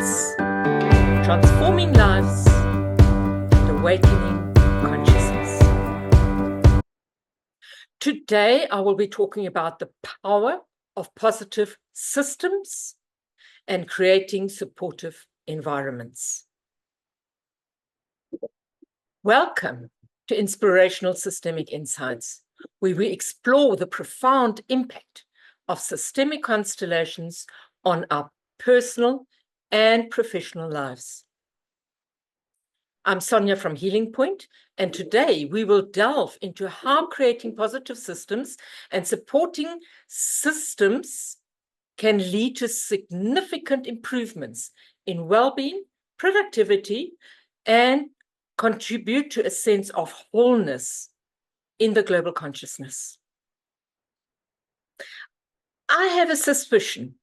Insights, transforming lives and awakening consciousness. Today, I will be talking about the power of positive systems and creating supportive environments. Welcome to Inspirational Systemic Insights, where we explore the profound impact of systemic constellations on our personal and professional lives. I'm Sonja from Healing Point, and today we will delve into how creating positive systems and supporting systems can lead to significant improvements in well-being, productivity, and contribute to a sense of wholeness in the global consciousness. I have a suspicion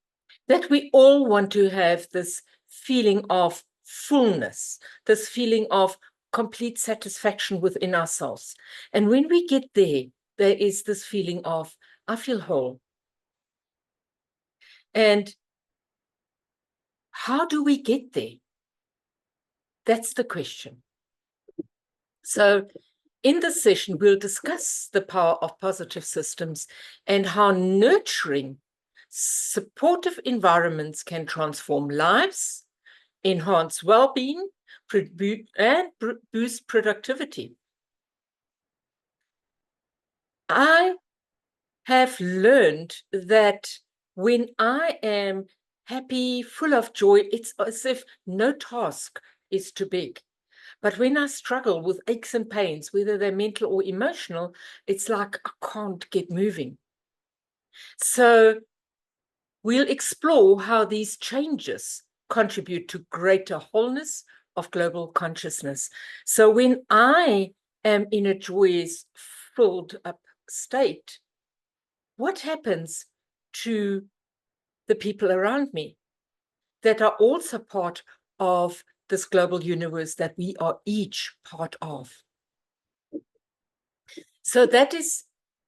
that we all want to have this feeling of fullness, this feeling of complete satisfaction within ourselves. And when we get there, there is this feeling of, I feel whole. And how do we get there? That's the question. So in this session, we'll discuss the power of positive systems and how nurturing, supportive environments can transform lives, enhance well-being, and boost productivity. I have learned that when I am happy, full of joy, it's as if no task is too big. But when I struggle with aches and pains, whether they're mental or emotional, it's like I can't get moving. So we'll explore how these changes contribute to greater wholeness of global consciousness. So when I am in a joyous, filled up state, what happens to the people around me that are also part of this global universe that we are each part of? So that is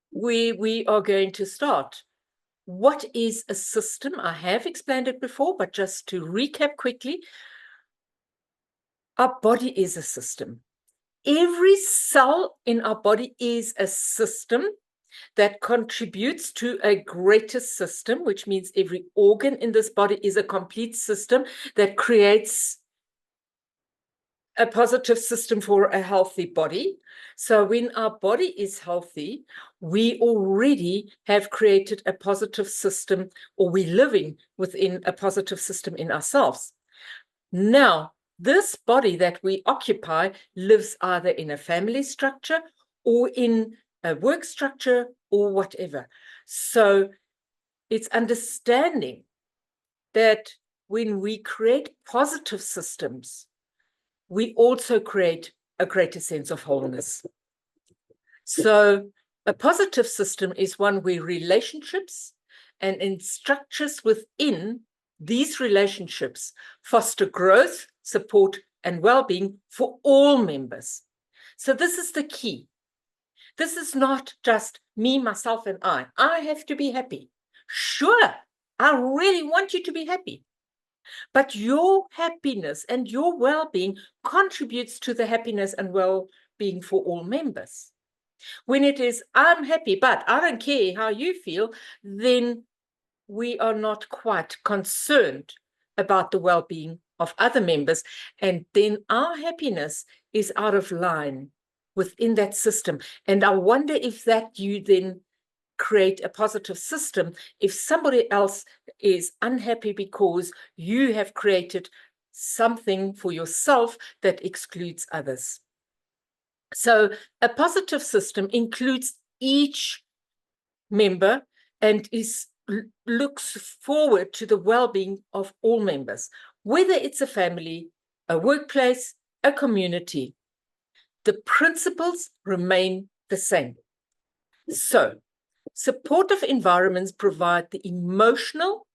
where we are going to start. What is a system? I have explained it before, but just to recap quickly, our body is a system. Every cell in our body is a system that contributes to a greater system, which means every organ in this body is a complete system that creates a positive system for a healthy body. So when our body is healthy, we already have created a positive system, or we're living within a positive system in ourselves. Now, this body that we occupy lives either in a family structure or in a work structure or whatever. So it's understanding that when we create positive systems, we also create a greater sense of wholeness. So a positive system is one where relationships and in structures within these relationships foster growth, support, and well-being for all members. So this is the key. This is not just me, myself, and I. I have to be happy. Sure, I really want you to be happy. But your happiness and your well-being contributes to the happiness and well-being for all members. When it is, I'm happy, but I don't care how you feel, then we are not quite concerned about the well-being of other members. And then our happiness is out of line within that system. And I wonder if that you then create a positive system if somebody else is unhappy because you have created something for yourself that excludes others. So a positive system includes each member and looks forward to the well-being of all members, whether it's a family, a workplace, a community. The principles remain the same. So supportive environments provide the emotional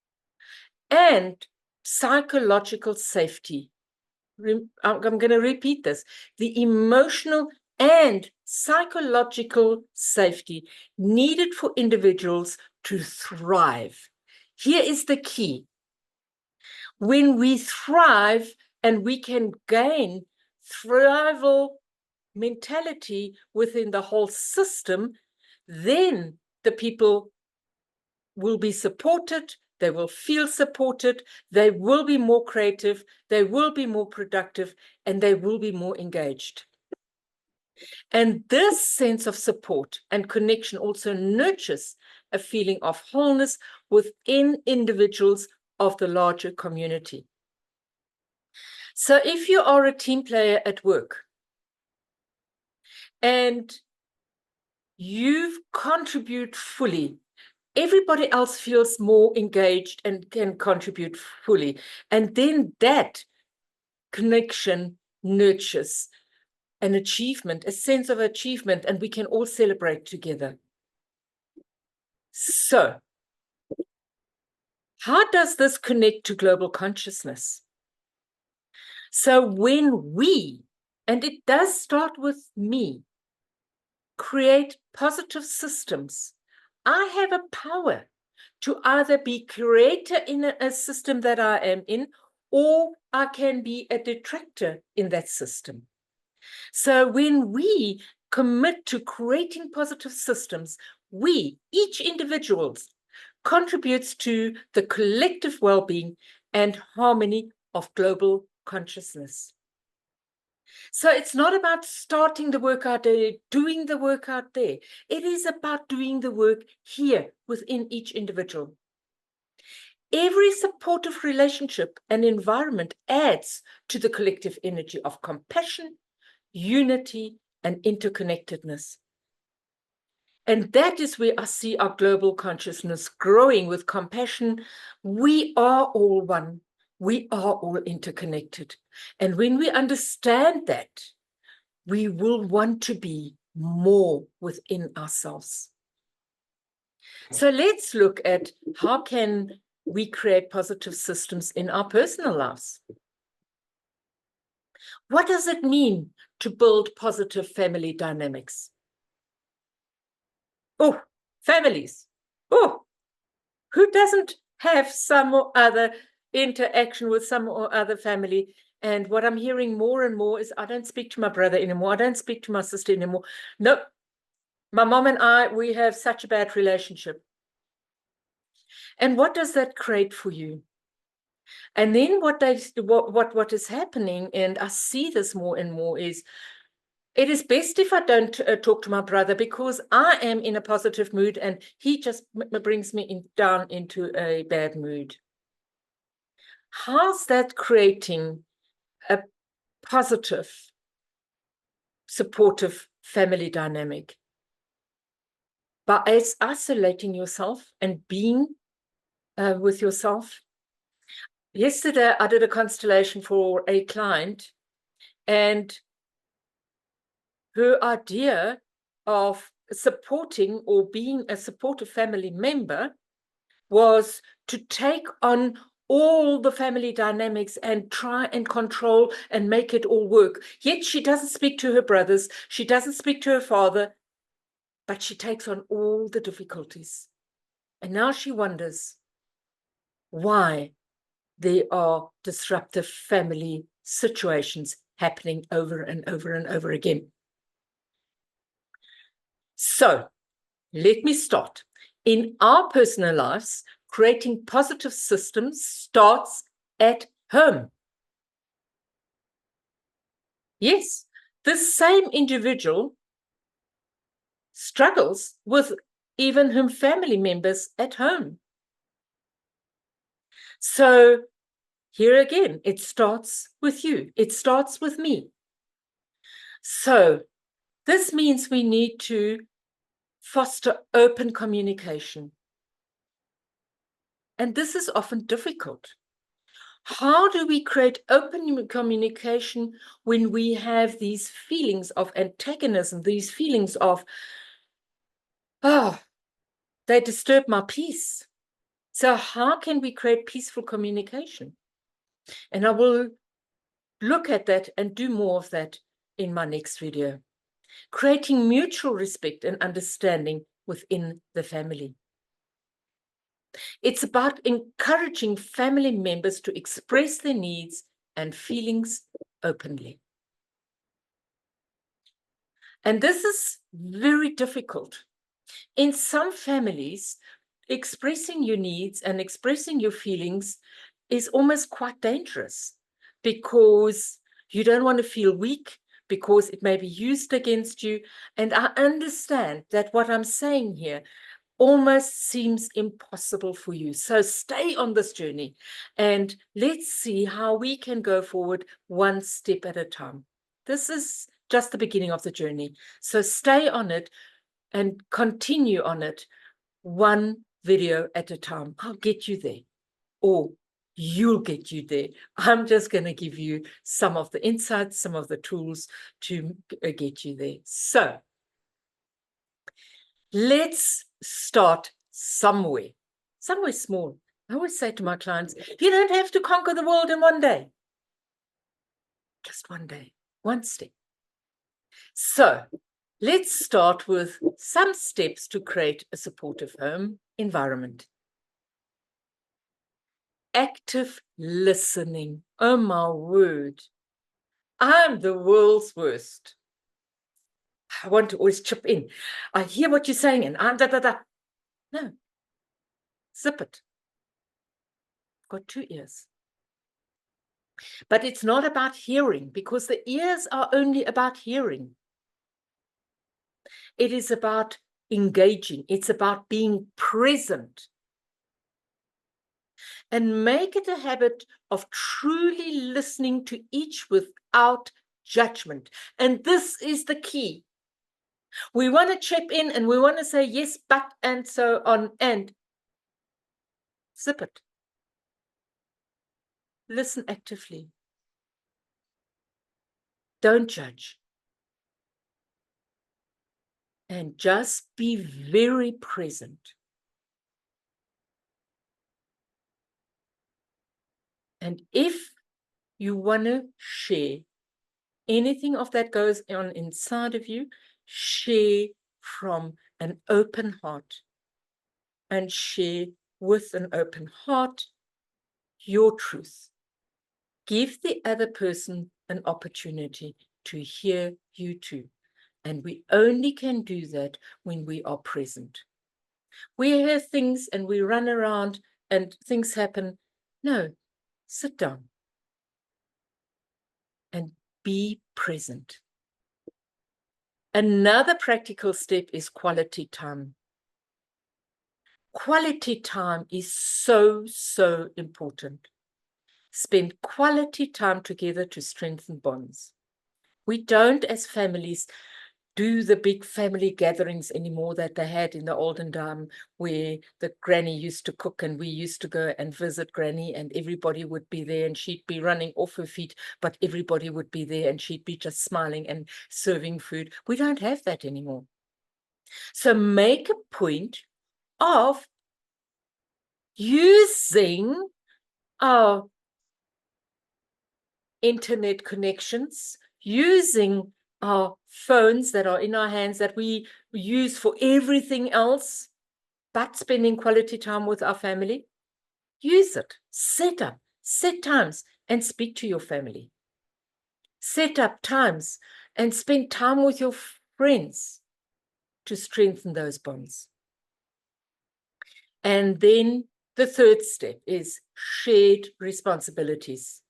and psychological safety. I'm going to repeat this. The emotional and psychological safety needed for individuals to thrive. Here is the key. When we thrive and we can gain thrival mentality within the whole system, then the people will be supported, they will feel supported, they will be more creative, they will be more productive, and they will be more engaged. And this sense of support and connection also nurtures a feeling of wholeness within individuals of the larger community. So if you are a team player at work and you contribute fully, everybody else feels more engaged and can contribute fully. And then that connection nurtures an achievement, a sense of achievement, and we can all celebrate together. So, how does this connect to global consciousness? So when we, and it does start with me, create positive systems, I have a power to either be creator in a system that I am in, or I can be a detractor in that system. So when we commit to creating positive systems, we, each individual, contributes to the collective well-being and harmony of global consciousness. So it's not about starting the work out there, doing the work out there. It is about doing the work here within each individual. Every supportive relationship and environment adds to the collective energy of compassion, unity, and interconnectedness. And that is where I see our global consciousness growing with compassion. We are all one. We are all interconnected. And when we understand that, we will want to be more within ourselves. So let's look at how can we create positive systems in our personal lives. What does it mean to build positive family dynamics? Oh, families. Oh, who doesn't have some or other interaction with some or other family? And what I'm hearing more and more is I don't speak to my brother anymore. I don't speak to my sister anymore. No, my mom and I, we have such a bad relationship. And what does that create for you? And then what is happening, and I see this more and more, is it is best if I don't talk to my brother because I am in a positive mood and he just brings me down into a bad mood. How's that creating a positive, supportive family dynamic? By isolating yourself and being with yourself. Yesterday, I did a constellation for a client, and her idea of supporting or being a supportive family member was to take on all the family dynamics and try and control and make it all work. Yet she doesn't speak to her brothers, she doesn't speak to her father, but she takes on all the difficulties. And now she wonders why there are disruptive family situations happening over and over and over again. So let me start. In our personal lives, creating positive systems starts at home. Yes, the same individual struggles with even her family members at home. So here again, it starts with you. It starts with me. So this means we need to foster open communication. And this is often difficult. How do we create open communication when we have these feelings of antagonism, these feelings of, oh, they disturb my peace? So how can we create peaceful communication? And I will look at that and do more of that in my next video. Creating mutual respect and understanding within the family. It's about encouraging family members to express their needs and feelings openly. And this is very difficult. In some families, expressing your needs and expressing your feelings is almost quite dangerous because you don't want to feel weak, because it may be used against you. And I understand that what I'm saying here almost seems impossible for you. So stay on this journey and let's see how we can go forward one step at a time. This is just the beginning of the journey. So stay on it and continue on it one video at a time. I'll get you there, or you'll get you there. I'm just going to give you some of the insights, some of the tools to get you there. So let's start somewhere small. I always say to my clients, you don't have to conquer the world in one day. Just one day, one step. So let's start with some steps to create a supportive home environment. Active listening. Oh my word. I'm the world's worst. I want to always chip in. I hear what you're saying and I'm da. No. Zip it. I've got 2 ears. But it's not about hearing, because the ears are only about hearing. It is about engaging. It's about being present. And make it a habit of truly listening to each without judgment. And this is the key. We want to chip in and we want to say yes, but, and so on, and zip it. Listen actively. Don't judge. And just be very present. And if you want to share anything of that goes on inside of you, share from an open heart. And share with an open heart your truth. Give the other person an opportunity to hear you too. And we only can do that when we are present. We hear things and we run around and things happen. No, sit down and be present. Another practical step is quality time. Quality time is so important. Spend quality time together to strengthen bonds. We don't, as families, do the big family gatherings anymore that they had in the olden time, where the granny used to cook and we used to go and visit granny and everybody would be there and she'd be running off her feet, but everybody would be there and she'd be just smiling and serving food. We don't have that anymore. So make a point of using our internet connections, using our phones that are in our hands that we use for everything else, but spending quality time with our family. Use it. Set times and speak to your family. Set up times and spend time with your friends to strengthen those bonds. And then the third step is shared responsibilities.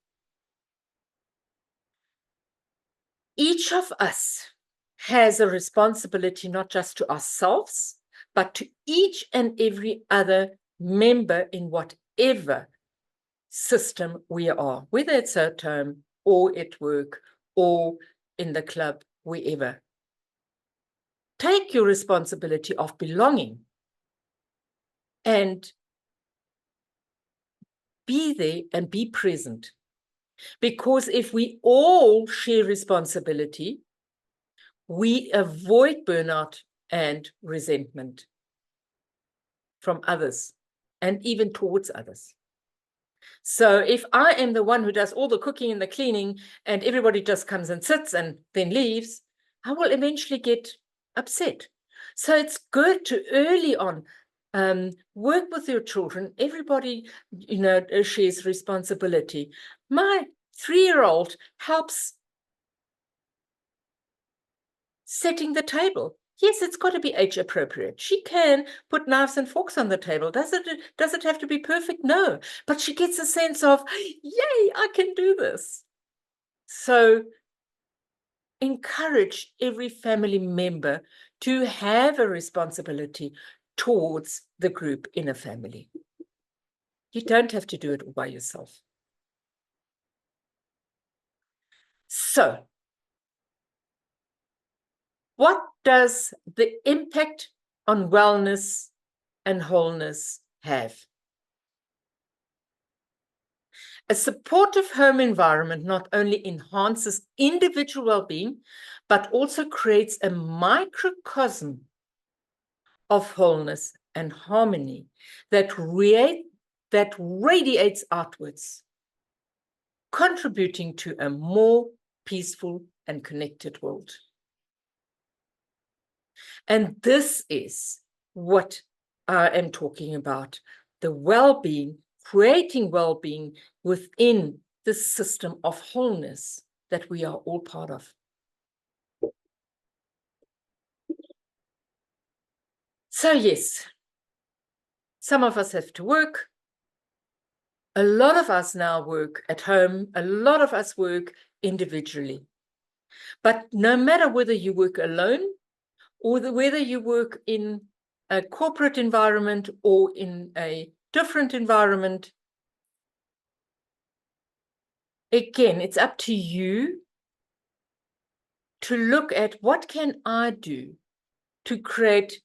Each of us has a responsibility, not just to ourselves, but to each and every other member in whatever system we are, whether it's at home or at work or in the club, wherever. Take your responsibility of belonging and be there and be present. Because if we all share responsibility, we avoid burnout and resentment from others and even towards others. So if I am the one who does all the cooking and the cleaning and everybody just comes and sits and then leaves, I will eventually get upset. So it's good to early on Work with your children. Everybody, shares responsibility. My 3-year-old helps setting the table. Yes, it's got to be age appropriate. She can put knives and forks on the table. Does it have to be perfect? No. But she gets a sense of, yay, I can do this. So encourage every family member to have a responsibility towards the group in a family. You don't have to do it all by yourself. So, what does the impact on wellness and wholeness have? A supportive home environment not only enhances individual well-being, but also creates a microcosm of wholeness and harmony that radiates outwards, contributing to a more peaceful and connected world. And this is what I am talking about, the well-being, creating well-being within the system of wholeness that we are all part of. So yes, some of us have to work. A lot of us now work at home. A lot of us work individually. But no matter whether you work alone or whether you work in a corporate environment or in a different environment, again, it's up to you to look at what can I do to create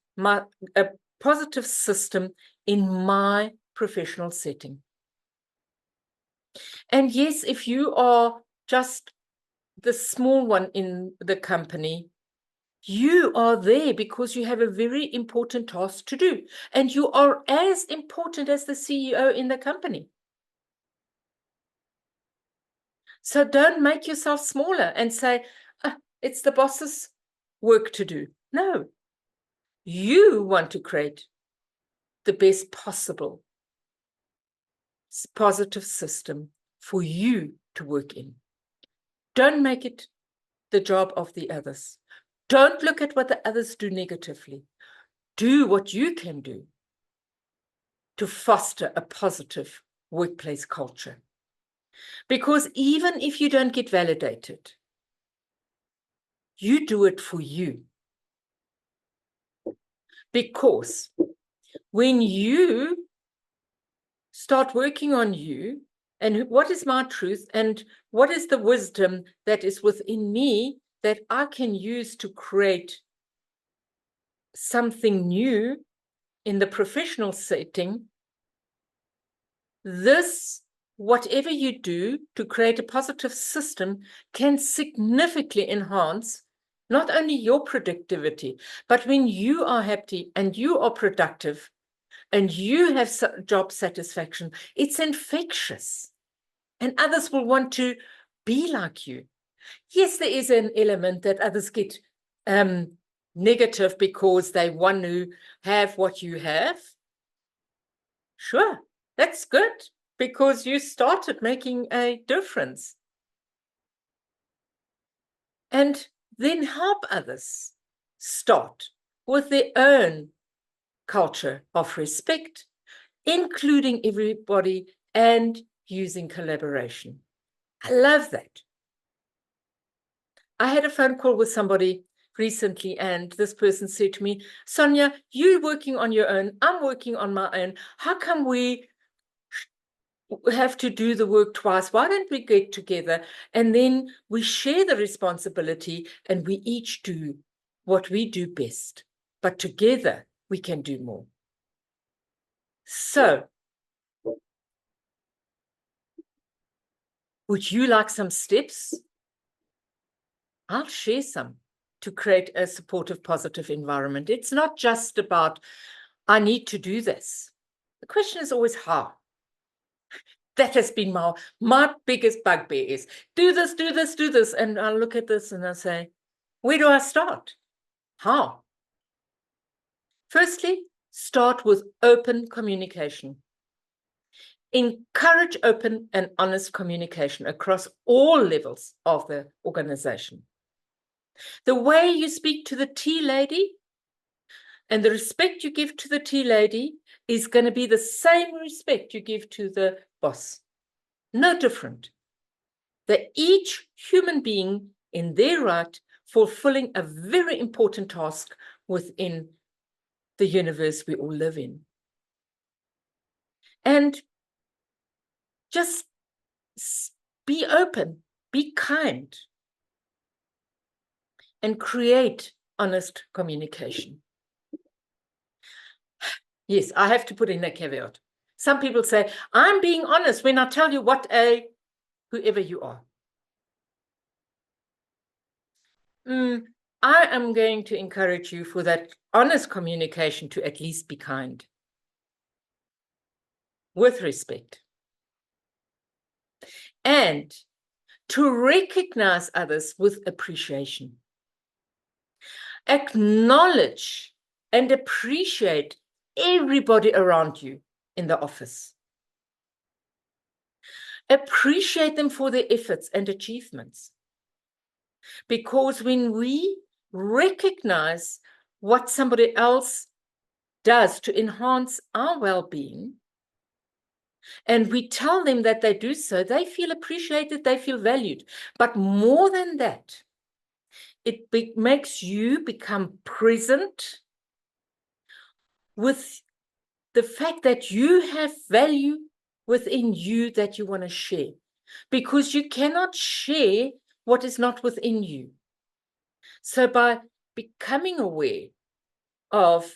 a positive system in my professional setting. And yes, if you are just the small one in the company, you are there because you have a very important task to do. And you are as important as the CEO in the company. So don't make yourself smaller and say, it's the boss's work to do. No, you want to create the best possible positive system for you to work in. Don't make it the job of the others. Don't look at what the others do negatively. Do what you can do to foster a positive workplace culture. Because even if you don't get validated, you do it for you. Because when you start working on you, and what is my truth, and what is the wisdom that is within me that I can use to create something new in the professional setting, this, whatever you do to create a positive system, can significantly enhance not only your productivity, but when you are happy and you are productive and you have job satisfaction, it's infectious. And others will want to be like you. Yes, there is an element that others get negative because they want to have what you have. Sure, that's good because you started making a difference. And then help others start with their own culture of respect, including everybody and using collaboration. I love that. I had a phone call with somebody recently, and this person said to me, Sonja, you're working on your own, I'm working on my own. How come we have to do the work twice? Why don't we get together and then we share the responsibility and we each do what we do best, but together we can do more. So, would you like some steps? I'll share some to create a supportive, positive environment. It's not just about, I need to do this. The question is always how. That has been my biggest bugbear is do this, do this, do this. And I look at this and I say, where do I start? How? Firstly, start with open communication. Encourage open and honest communication across all levels of the organization. The way you speak to the tea lady and the respect you give to the tea lady is going to be the same respect you give to the boss. No different. They're each human being in their right, fulfilling a very important task within the universe we all live in. And just be open, be kind, and create honest communication. Yes, I have to put in a caveat. Some people say, I'm being honest when I tell you what whoever you are. I am going to encourage you for that honest communication to at least be kind, with respect, and to recognize others with appreciation. Acknowledge and appreciate everybody around you in the office. Appreciate them for their efforts and achievements. Because when we recognize what somebody else does to enhance our well-being, and we tell them that they do so, they feel appreciated, they feel valued. But more than that, it makes you become present with the fact that you have value within you that you want to share, because you cannot share what is not within you. So by becoming aware of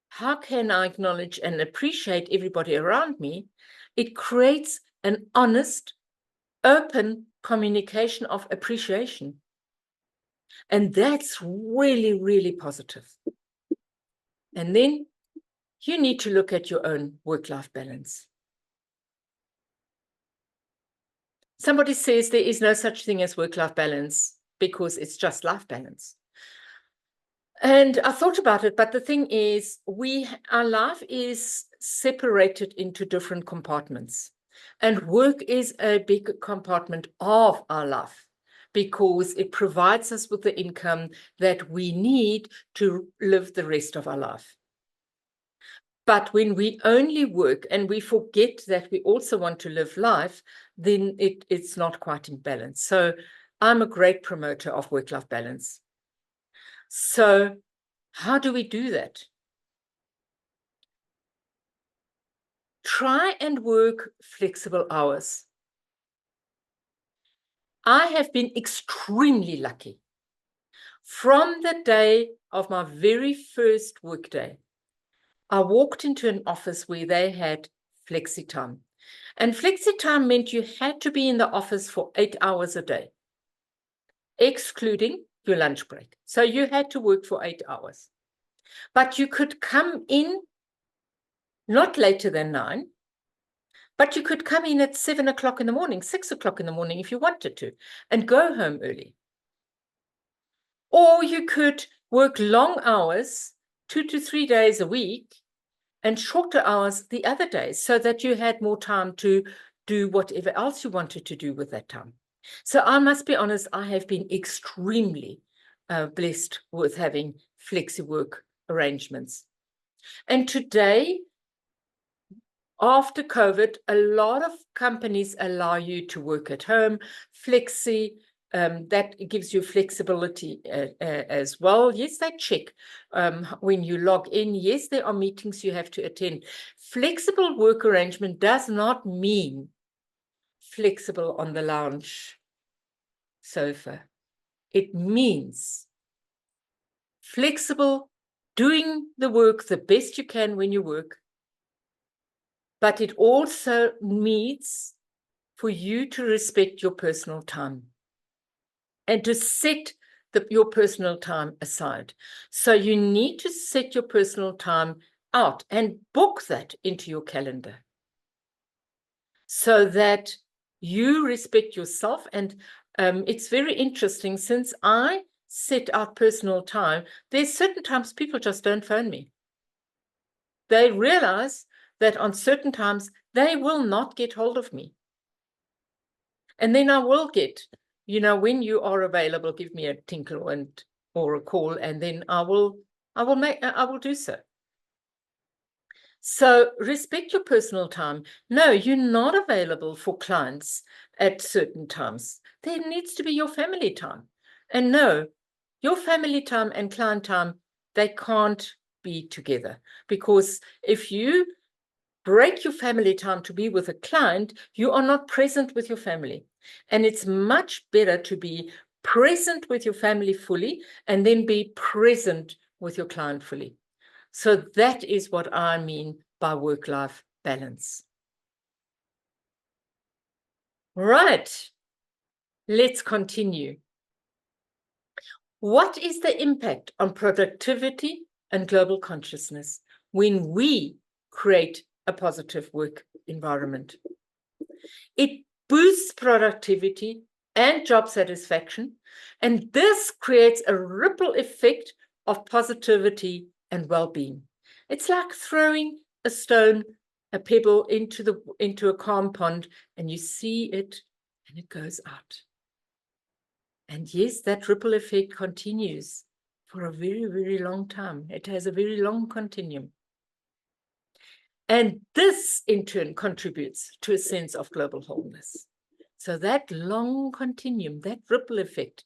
how can I acknowledge and appreciate everybody around me, it creates an honest, open communication of appreciation. And that's really, really positive. And then you need to look at your own work-life balance. Somebody says there is no such thing as work-life balance because it's just life balance. And I thought about it, but the thing is, our life is separated into different compartments. And work is a big compartment of our life because it provides us with the income that we need to live the rest of our life. But when we only work and we forget that we also want to live life, then it's not quite in balance. So I'm a great promoter of work-life balance. So how do we do that? Try and work flexible hours. I have been extremely lucky. From the day of my very first workday, I walked into an office where they had flexi time. And flexi time meant you had to be in the office for 8 hours a day, excluding your lunch break. So you had to work for 8 hours. But you could come in not later than 9, but you could come in at 7 o'clock in the morning, 6 o'clock in the morning if you wanted to, and go home early. Or you could work long hours, 2 to 3 days a week, and shorter hours the other days, so that you had more time to do whatever else you wanted to do with that time. So I must be honest, I have been extremely blessed with having flexi work arrangements. And today, after COVID, a lot of companies allow you to work at home, flexi. That gives you flexibility as well. Yes, they check when you log in. Yes, there are meetings you have to attend. Flexible work arrangement does not mean flexible on the lounge sofa. It means flexible, doing the work the best you can when you work. But it also means for you to respect your personal time and to set your personal time aside. So you need to set your personal time out and book that into your calendar so that you respect yourself. And it's very interesting, since I set out personal time, there's certain times people just don't phone me. they realize that on certain times they will not get hold of me. And then I will get, when you are available, give me a tinkle or a call, and then I will do so. So respect your personal time. No, you're not available for clients at certain times. There needs to be your family time. And no, your family time and client time, they can't be together, because if you break your family time to be with a client, you are not present with your family. And it's much better to be present with your family fully and then be present with your client fully. So that is what I mean by work-life balance. Right. Let's continue. What is the impact on productivity and global consciousness when we create a positive work environment? It boosts productivity and job satisfaction, and this creates a ripple effect of positivity and well-being. It's like throwing a stone, a pebble into a calm pond, and you see it and it goes out. And yes, that ripple effect continues for a very, very long time. It has a very long continuum. And this, in turn, contributes to a sense of global wholeness. So that long continuum, that ripple effect,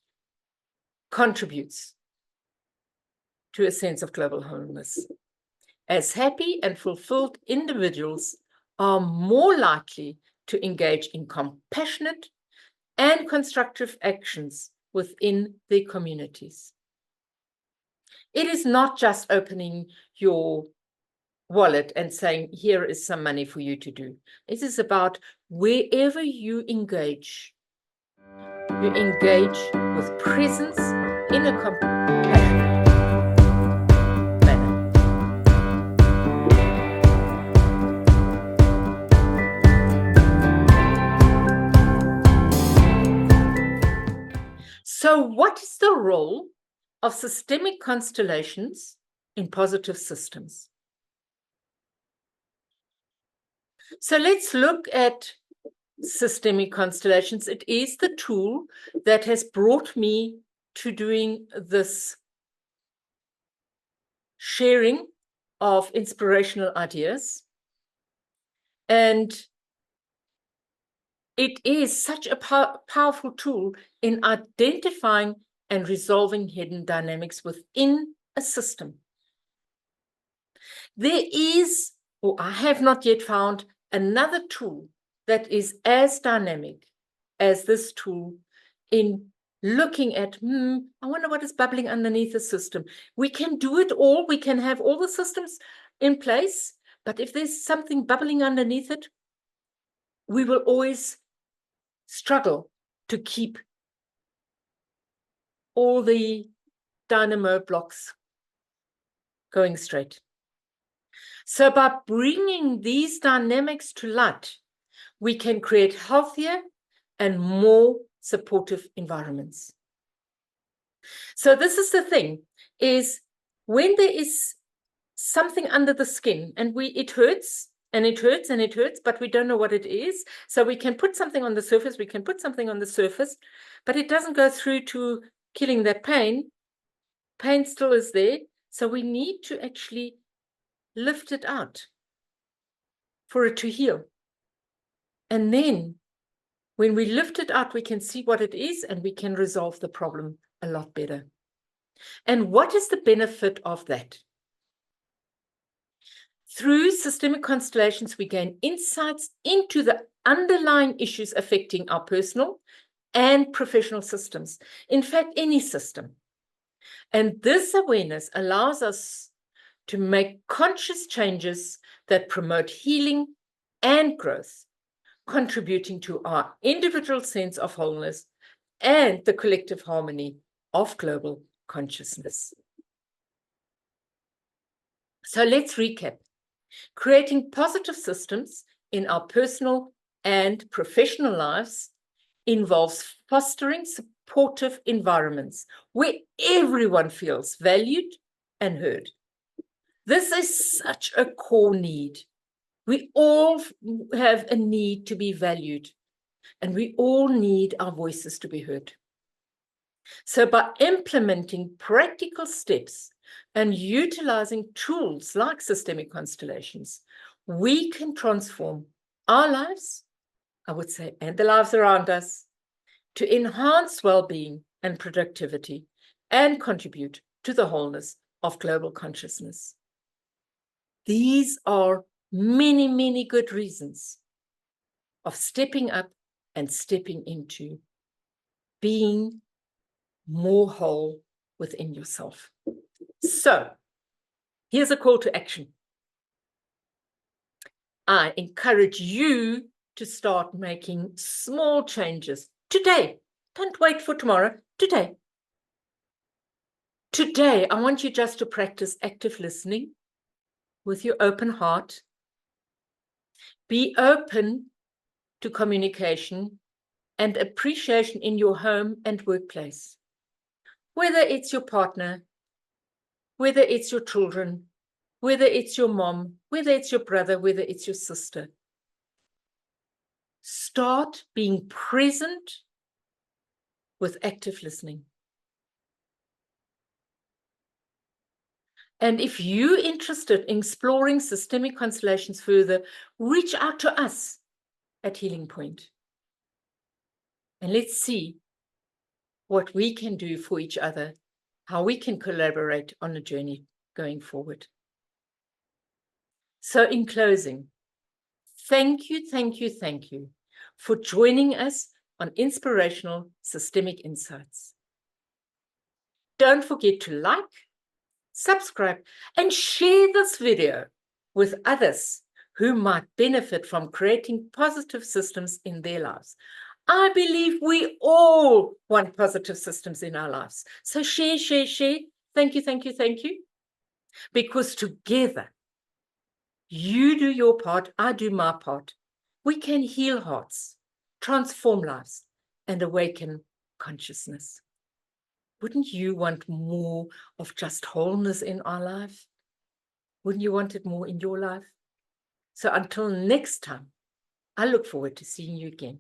contributes to a sense of global wholeness. As happy and fulfilled individuals are more likely to engage in compassionate and constructive actions within their communities. It is not just opening your wallet and saying, here is some money for you to do. It is about wherever you engage with presence in a compassionate manner. So what is the role of systemic constellations in positive systems? So let's look at systemic constellations. It is the tool that has brought me to doing this sharing of inspirational ideas. And it is such a powerful tool in identifying and resolving hidden dynamics within a system. There is, or I have not yet found, another tool that is as dynamic as this tool in looking at, I wonder what is bubbling underneath the system. We can do it all. We can have all the systems in place, but if there's something bubbling underneath it, we will always struggle to keep all the dynamo blocks going straight. So by bringing these dynamics to light, we can create healthier and more supportive environments. So this is the thing, is when there is something under the skin and it hurts and it hurts and it hurts, but we don't know what it is. So we can put something on the surface, but it doesn't go through to killing that pain. Pain still is there. So we need to actually lift it out for it to heal. And then when we lift it out, we can see what it is and we can resolve the problem a lot better. And what is the benefit of that? Through systemic constellations, we gain insights into the underlying issues affecting our personal and professional systems. In fact, any system. And this awareness allows us to make conscious changes that promote healing and growth, contributing to our individual sense of wholeness and the collective harmony of global consciousness. So let's recap. Creating positive systems in our personal and professional lives involves fostering supportive environments where everyone feels valued and heard. This is such a core need. We all have a need to be valued, and we all need our voices to be heard. So by implementing practical steps and utilizing tools like systemic constellations, we can transform our lives, I would say, and the lives around us, to enhance well-being and productivity and contribute to the wholeness of global consciousness. These are many, many good reasons of stepping up and stepping into being more whole within yourself. So here's a call to action. I encourage you to start making small changes today. Don't wait for tomorrow, today. Today, I want you just to practice active listening with your open heart. Be open to communication and appreciation in your home and workplace. Whether it's your partner, whether it's your children, whether it's your mom, whether it's your brother, whether it's your sister. Start being present with active listening. And if you're interested in exploring systemic constellations further, reach out to us at Healing Point. And let's see what we can do for each other, how we can collaborate on a journey going forward. So in closing, thank you for joining us on Inspirational Systemic Insights. Don't forget to like, subscribe, and share this video with others who might benefit from creating positive systems in their lives. I believe we all want positive systems in our lives. So share. Thank you. Because together, you do your part, I do my part. We can heal hearts, transform lives, and awaken consciousness. Wouldn't you want more of just wholeness in our life? Wouldn't you want it more in your life? So until next time, I look forward to seeing you again.